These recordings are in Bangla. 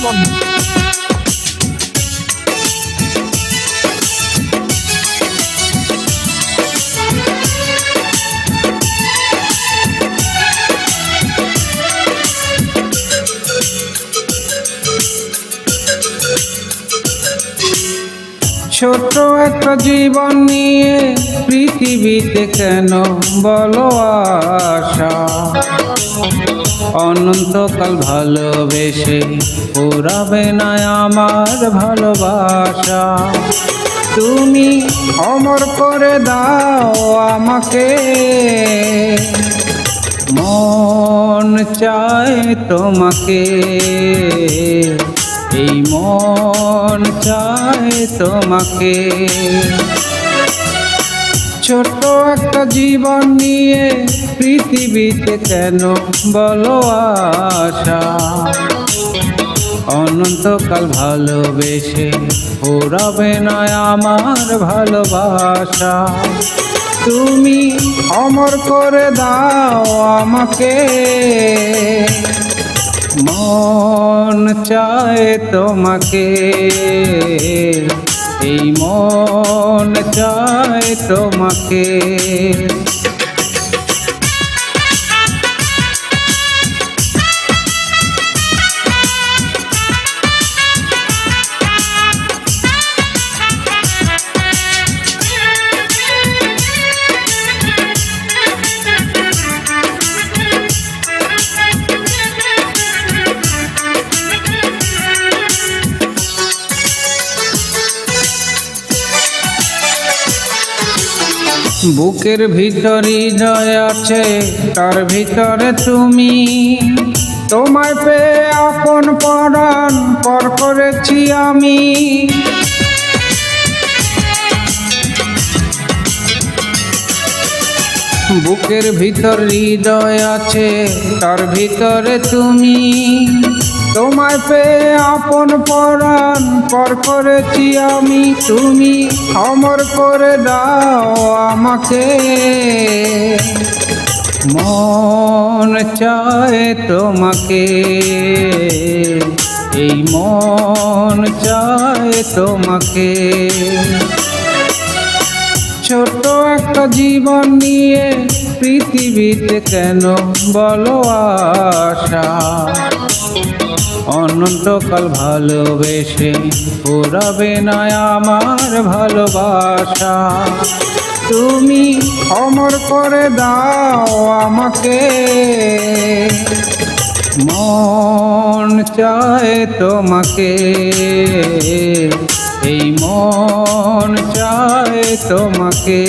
জীবন। ছোট একটা জীবন নিয়ে পৃথিবীতে কেন বলো আশা, অনন্তকাল ভালোবেসে পুরাবে না আমার ভালোবাসা। তুমি অমর করে দাও আমাকে, মন চায় তোমাকে, এই মন চায় তোমাকে। ছোট একটা জীবন নিয়ে পৃথিবীতে কেন বলো আশা, অনন্তকাল ভালোবেসে পুরাবে না আমার ভালোবাসা। তুমি অমর করে দাও আমাকে, মন চায় তোমাকে, এই মন চায় তোমাকে। বুকের ভিতর হৃদয় আছে, তার ভিতরে তুমি, তোমায় পেয়ে আপন পরাণ পর করেছি আমি। বুকের ভিতর হৃদয় আছে, তার ভিতরে তুমি, তোমায় পেয়ে আপন পরাণ পর করেছি আমি। তুমি অমর করে দাও আমাকে, মন চায় তোমাকে, এই মন চায় তোমাকে। ছোট একটা জীবন নিয়ে পৃথিবীতে কেন বলো আশা, অনন্তকাল ভালোবেসে পুরাবে না আমার ভালোবাসা। তুমি অমর করে দাও আমাকে, মন চায় তোমাকে, এই মন চায় তোমাকে।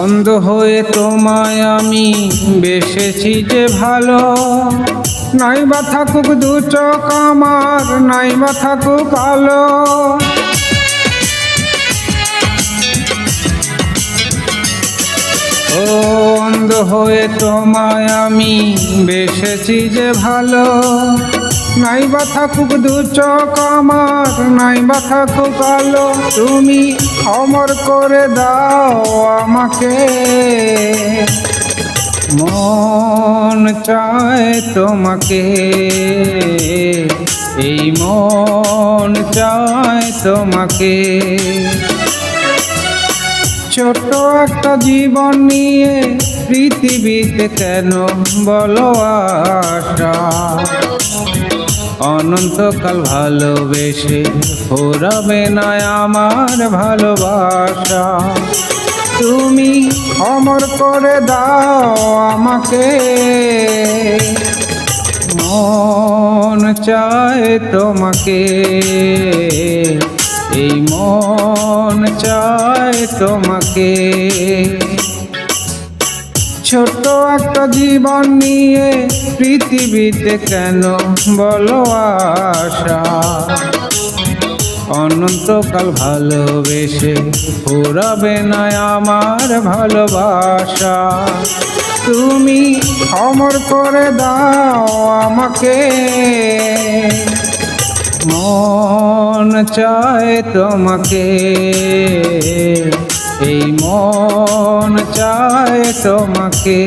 অন্ধ হয়ে তোমায় আমি বেসেছি যে ভালো, নাই বা থাকুক দু চোখ আমার, নাই বা থাকুক আলো। ও অন্ধ হয়ে তোমায় আমি বেসেছি যে ভালো, নাই বা থাকুক দু চোখ আমার, নাই বা থাকুক আলো। তুমি অমর করে দাও আমাকে, মন চায় তোমাকে, এই মন চায় তোমাকে। ছোট একটা জীবন নিয়ে পৃথিবীতে কেন বলো আশা, অনন্তকাল ভালোবেসে ফুরাবে না আমার ভালোবাসা। তুমি অমর করে দাও আমাকে, মন চায় তোমাকে, এই মন চায় তোমাকে। ছোট্ট একটা জীবন নিয়ে পৃথিবীতে কেন বলো আশা? অনন্তকাল ভালোবেসে ফুরাবে না আমার ভালোবাসা। তুমি অমর করে দাও আমাকে, মন চায় তোমাকে, এই মন চায় তোমাকে।